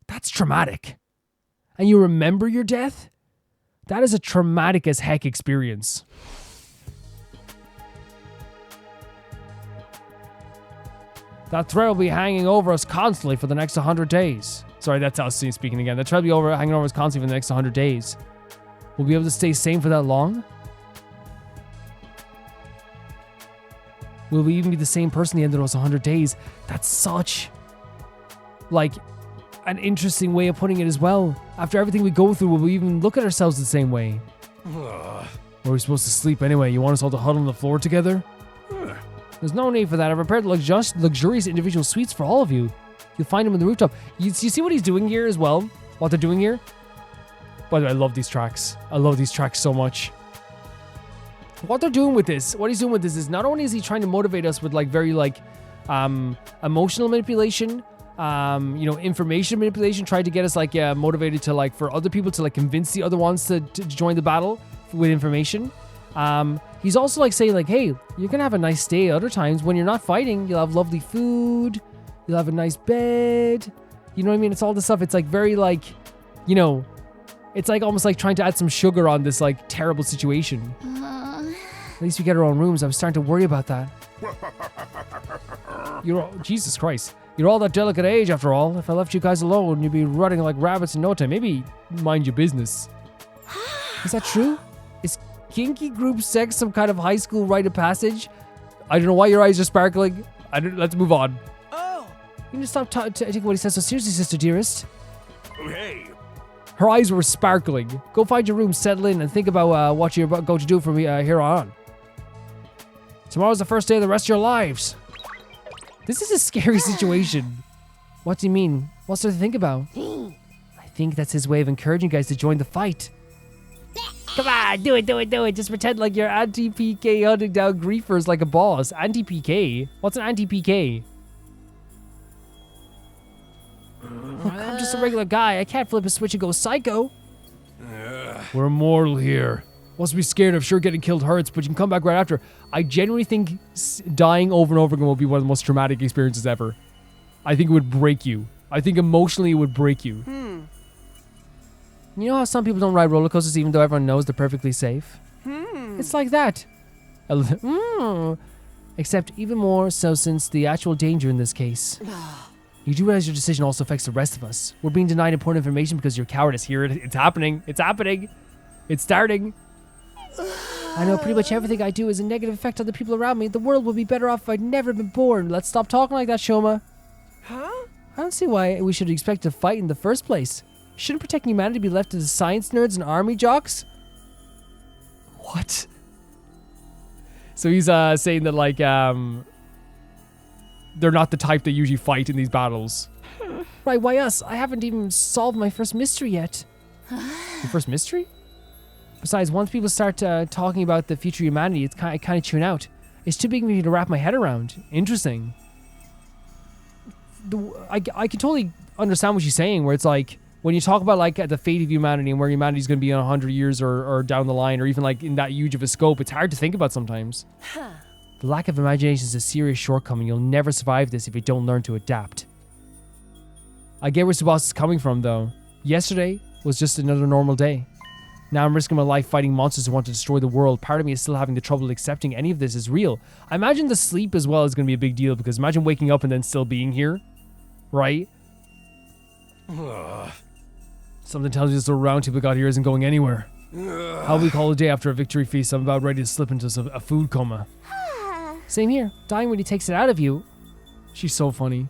That's traumatic. And you remember your death? That is a traumatic as heck experience. That threat will be hanging over us constantly for the next 100 days. Sorry, that's us speaking again. That threat will be hanging over us constantly for the next 100 days. We'll be able to stay sane for that long? Will we even be the same person at the end of those 100 days? That's such, like, an interesting way of putting it as well. After everything we go through, will we even look at ourselves the same way? Or are we supposed to sleep anyway? You want us all to huddle on the floor together? There's no need for that. I've prepared luxurious individual suites for all of you. You'll find them on the rooftop. You see what he's doing here as well? What they're doing here? By the way, I love these tracks. I love these tracks so much. What they're doing with this, what he's doing with this is not only is he trying to motivate us with like very like emotional manipulation, you know, information manipulation, trying to get us like motivated to like for other people to like convince the other ones to join the battle with information. He's also like saying like, hey, you're gonna have a nice day other times when you're not fighting. You'll have lovely food. You'll have a nice bed. You know what I mean? It's all this stuff. It's like very like, you know, it's like almost like trying to add some sugar on this like terrible situation. At least we get our own rooms. I was starting to worry about that. Jesus Christ. You're all that delicate age after all. If I left you guys alone, you'd be running like rabbits in no time. Maybe mind your business. Is that true? Is kinky group sex some kind of high school rite of passage? I don't know why your eyes are sparkling. Let's move on. Oh! You need to stop taking what he says so seriously, sister dearest. Hey, Her eyes were sparkling. Go find your room, settle in, and think about what you're going to do from here on. Tomorrow's the first day of the rest of your lives. This is a scary situation. What do you mean? What's there to think about? I think that's his way of encouraging you guys to join the fight. Come on, do it. Just pretend like you're anti-PK hunting down griefers like a boss. Anti-PK? What's an anti-PK? Look, I'm just a regular guy. I can't flip a switch and go psycho. We're immortal here. What's to be scared of? Sure, getting killed hurts, but you can come back right after. I genuinely think dying over and over again will be one of the most traumatic experiences ever. I think it would break you. I think emotionally it would break you. You know how some people don't ride roller coasters even though everyone knows they're perfectly safe? It's like that. Except even more so since the actual danger in this case. You do realize your decision also affects the rest of us. We're being denied important information because you're cowardice. Here it's happening. It's happening. It's starting. I know pretty much everything I do has a negative effect on the people around me. The world would be better off if I'd never been born. Let's stop talking like that, Shoma. Huh? I don't see why we should expect to fight in the first place. Shouldn't protecting humanity be left to the science nerds and army jocks? What? So he's saying that like they're not the type that usually fight in these battles. Right, why us? I haven't even solved my first mystery yet. Your first mystery? Besides, once people start talking about the future humanity, I kind of tune out. It's too big for me to wrap my head around. Interesting. I can totally understand what she's saying, where it's like, when you talk about like the fate of humanity and where humanity's going to be in 100 years or down the line, or even like in that huge of a scope, it's hard to think about sometimes. The lack of imagination is a serious shortcoming. You'll never survive this if you don't learn to adapt. I get where Subas is coming from, though. Yesterday was just another normal day. Now I'm risking my life fighting monsters who want to destroy the world. Part of me is still having the trouble accepting any of this is real. I imagine the sleep as well is going to be a big deal, because imagine waking up and then still being here, right? Something tells you this little round table we got here isn't going anywhere. How we call a day after a victory feast? I'm about ready to slip into a food coma. Same here. Dying when he takes it out of you. She's so funny.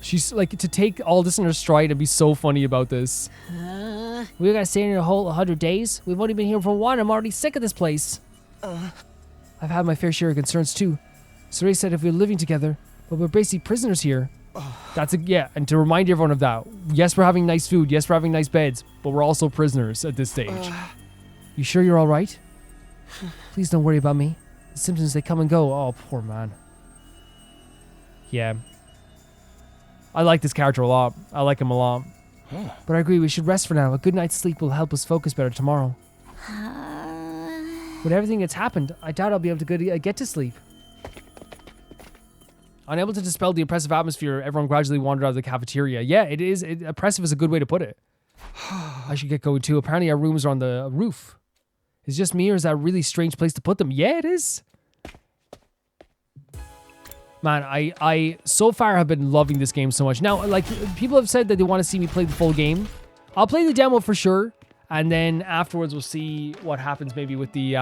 She's like, to take all this in her stride and be so funny about this. We gotta stay here a whole 100 days? We've only been here for 1. I'm already sick of this place. I've had my fair share of concerns too. Saray said if we were living together, but we're basically prisoners here. Yeah, and to remind everyone of that. Yes, we're having nice food. Yes, we're having nice beds, but we're also prisoners at this stage. You sure you're all right? Please don't worry about me. The symptoms, they come and go. Oh, poor man. Yeah. I like this character a lot. I like him a lot. But I agree, we should rest for now. A good night's sleep will help us focus better tomorrow. With everything that's happened, I doubt I'll be able to get to sleep. Unable to dispel the oppressive atmosphere, everyone gradually wandered out of the cafeteria. Yeah, oppressive is a good way to put it. I should get going too. Apparently our rooms are on the roof. Is it just me, or is that a really strange place to put them? Yeah, it is. Man, I so far have been loving this game so much. Now, like, people have said that they want to see me play the full game. I'll play the demo for sure, and then afterwards we'll see what happens maybe with the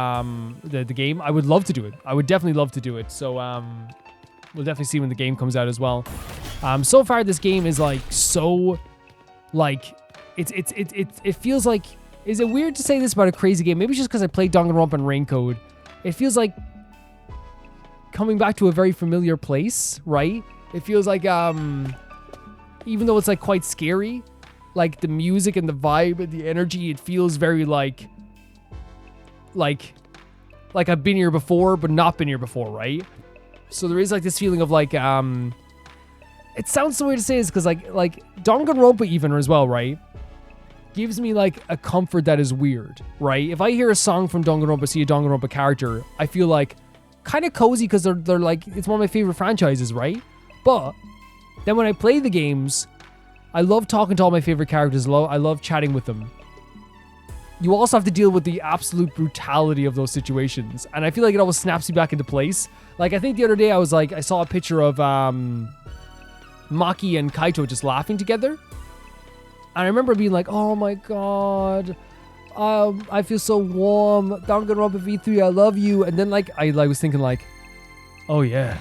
game. I would love to do it. I would definitely love to do it. So, we'll definitely see when the game comes out as well. So far this game is like so, like, it feels like, is it weird to say this about a crazy game? Maybe it's just because I played Danganronpa and Raincode. It feels like coming back to a very familiar place, right? It feels like, even though it's like quite scary, like the music and the vibe and the energy, it feels very like I've been here before, but not been here before, right? So there is like this feeling of like, it sounds so weird to say this because like Danganronpa even as well, right? Gives me like a comfort that is weird, right? If I hear a song from Danganronpa, see a Danganronpa character, I feel like kind of cozy because they're like, it's one of my favorite franchises, right? But then when I play the games, I love talking to all my favorite characters. I love chatting with them. You also have to deal with the absolute brutality of those situations. And I feel like it always snaps you back into place. Like, I think the other day I saw a picture of Maki and Kaito just laughing together. And I remember being like, oh my god, I feel so warm. Danganronpa V3, I love you. And then like, I was thinking like, oh yeah,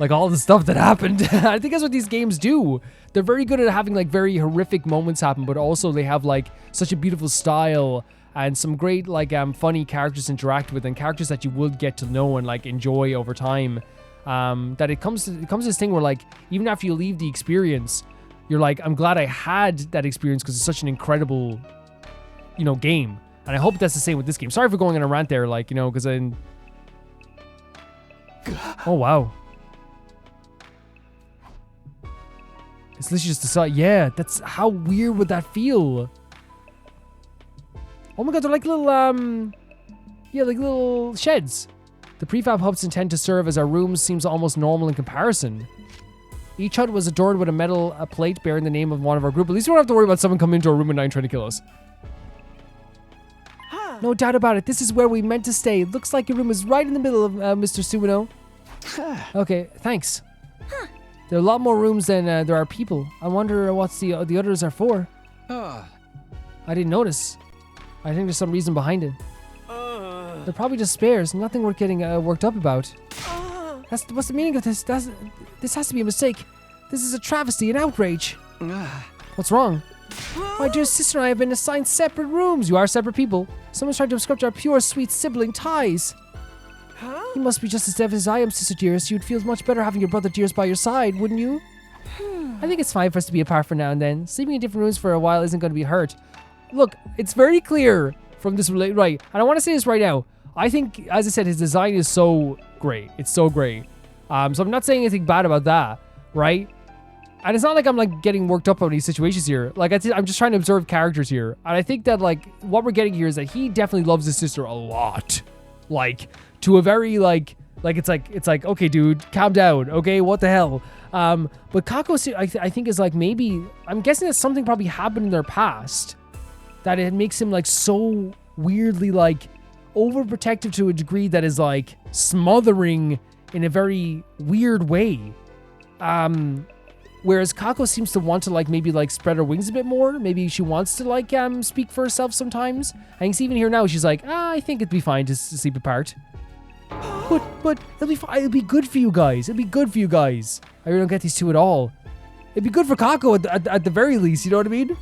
like all the stuff that happened. I think that's what these games do. They're very good at having like very horrific moments happen, but also they have like such a beautiful style and some great like funny characters to interact with and characters that you would get to know and like enjoy over time. That it comes to this thing where like, even after you leave the experience, you're like, I'm glad I had that experience because it's such an incredible, you know, game. And I hope that's the same with this game. Sorry for going on a rant there, like, you know, because I... Oh, wow. It's literally just the side. Yeah, that's... How weird would that feel? Oh my god, they're like little, yeah, like little sheds. The prefab hubs intend to serve as our rooms seems almost normal in comparison. Each hut was adorned with a metal plate bearing the name of one of our group. At least we don't have to worry about someone coming into our room at night trying to kill us. No doubt about it. This is where we meant to stay. It looks like your room is right in the middle of Mr. Sumino. Okay, thanks. There are a lot more rooms than there are people. I wonder what the others are for. I didn't notice. I think there's some reason behind it. They're probably just spares. Nothing worth getting worked up about. What's the meaning of this? This has to be a mistake. This is a travesty, an outrage. What's wrong? My dear sister and I have been assigned separate rooms. You are separate people. Someone's trying to obstruct our pure, sweet sibling ties. You must be just as devastated as I am, Sister Dearest. You'd feel much better having your brother Dearest by your side, wouldn't you? I think it's fine for us to be apart for now and then. Sleeping in different rooms for a while isn't going to be hurt. Look, it's very clear from this right. And I want to say this right now. I think, as I said, his design is so great. It's so great. So I'm not saying anything bad about that, right? And it's not like I'm like getting worked up on these situations here. Like I'm just trying to observe characters here. And I think that like what we're getting here is that he definitely loves his sister a lot. Like to a very like Like it's like okay, dude, calm down. Okay, what the hell? But Kako, I think is like maybe I'm guessing that something probably happened in their past that it makes him like so weirdly like overprotective to a degree that is like smothering in a very weird way. Whereas Kako seems to want to like maybe like spread her wings a bit more. Maybe she wants to like speak for herself sometimes. And you can see even here now she's like, I think it'd be fine to sleep apart. But it'll be fine. It'll be good for you guys. It'll be good for you guys. I really don't get these two at all. It'd be good for Kako at the very least. You know what I mean?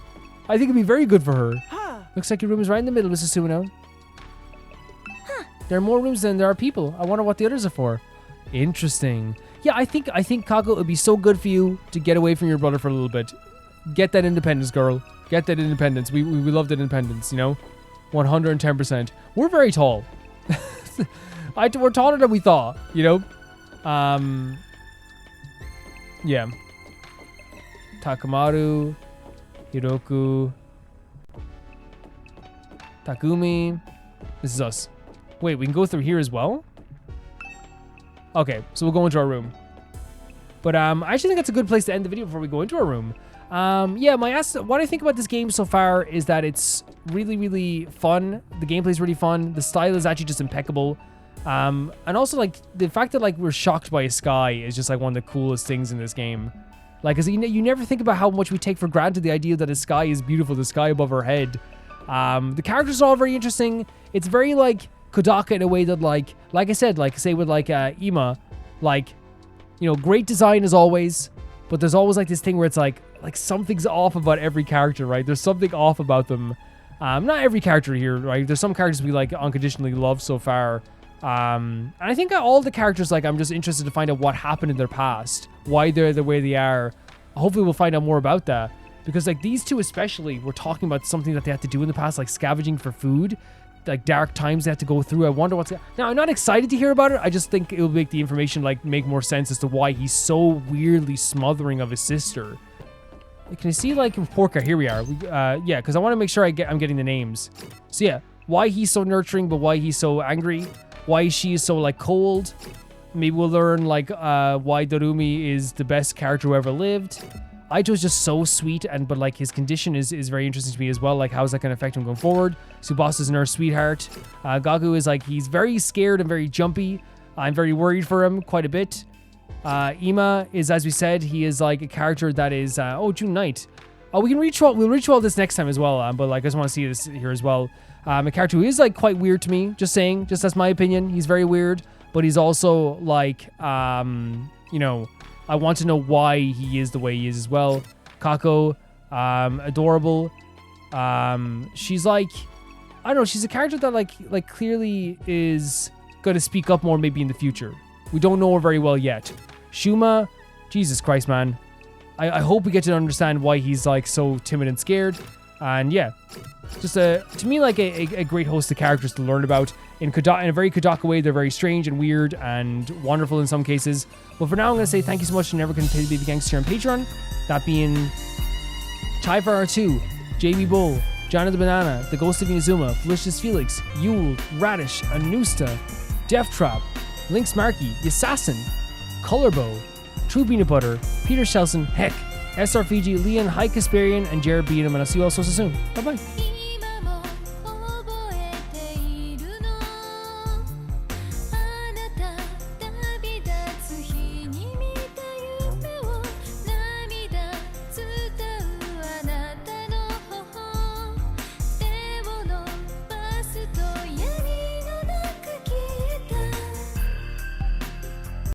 I think it'd be very good for her. Looks like your room is right in the middle, Mrs. Suno. There are more rooms than there are people. I wonder what the others are for. Interesting. Yeah, I think Kako, it would be so good for you to get away from your brother for a little bit. Get that independence, girl. Get that independence. We love that independence, you know? 110%. We're very tall. We're taller than we thought, you know? Yeah. Takamaru, Hiroku, Takumi. This is us. Wait, we can go through here as well? Okay, so we'll go into our room. But I actually think that's a good place to end the video before we go into our room. Yeah, what I think about this game so far is that it's really, really fun. The gameplay is really fun. The style is actually just impeccable. And also, like, the fact that, like, we're shocked by a sky is just, like, one of the coolest things in this game. Like, because you never think about how much we take for granted the idea that a sky is beautiful, the sky above our head. The characters are all very interesting. It's very, like, Kodaka in a way that, like I said, like, say with, like, Ima, like, you know, great design as always, but there's always, like, this thing where it's, like something's off about every character, right? There's something off about them. Not every character here, right? There's some characters we, like, unconditionally love so far. And I think all the characters, like, I'm just interested to find out what happened in their past, why they're the way they are. Hopefully we'll find out more about that, because, like, these two especially were talking about something that they had to do in the past, like scavenging for food, like dark times they have to go through. I wonder what's now. I'm not excited to hear about it. I just think it will make the information like make more sense as to why he's so weirdly smothering of his sister. Can you see like report card? Here we are. Yeah, because I want to make sure I'm getting the names. So yeah, why he's so nurturing, but why he's so angry. Why she is so like cold. Maybe we'll learn like why Darumi is the best character who ever lived. Aito's just so sweet, but like his condition is very interesting to me as well. Like how's that going to affect him going forward? Tsubasa's nurse sweetheart. Gaku is like he's very scared and very jumpy. I'm very worried for him quite a bit. Ima is, as we said, he is like a character that is June Knight. We'll reach all this next time as well. But like I just want to see this here as well. A character who is like quite weird to me. Just saying, just that's my opinion. He's very weird, but he's also like you know. I want to know why he is the way he is as well. Kako, adorable. She's like, I don't know, she's a character that like clearly is going to speak up more maybe in the future. We don't know her very well yet. Shuma, Jesus Christ, man. I hope we get to understand why he's like so timid and scared. And yeah, just to me like a great host of characters to learn about. In a very Kodaka way, they're very strange and weird and wonderful in some cases. But for now, I'm going to say thank you so much to Never Can Pay the Baby Gangster on Patreon. That being Typhar 2, JB Bull, Johnny the Banana, The Ghost of Inazuma, Felicious Felix, Yule, Radish, Anusta, Death Trap, Lynx Markey, Assassin, Colorbow, True Peanut Butter, Peter Shelson, Heck, SR Fiji, Leon, High Kasperian, and Jared Beanham. And I'll see you all so soon. Bye-bye.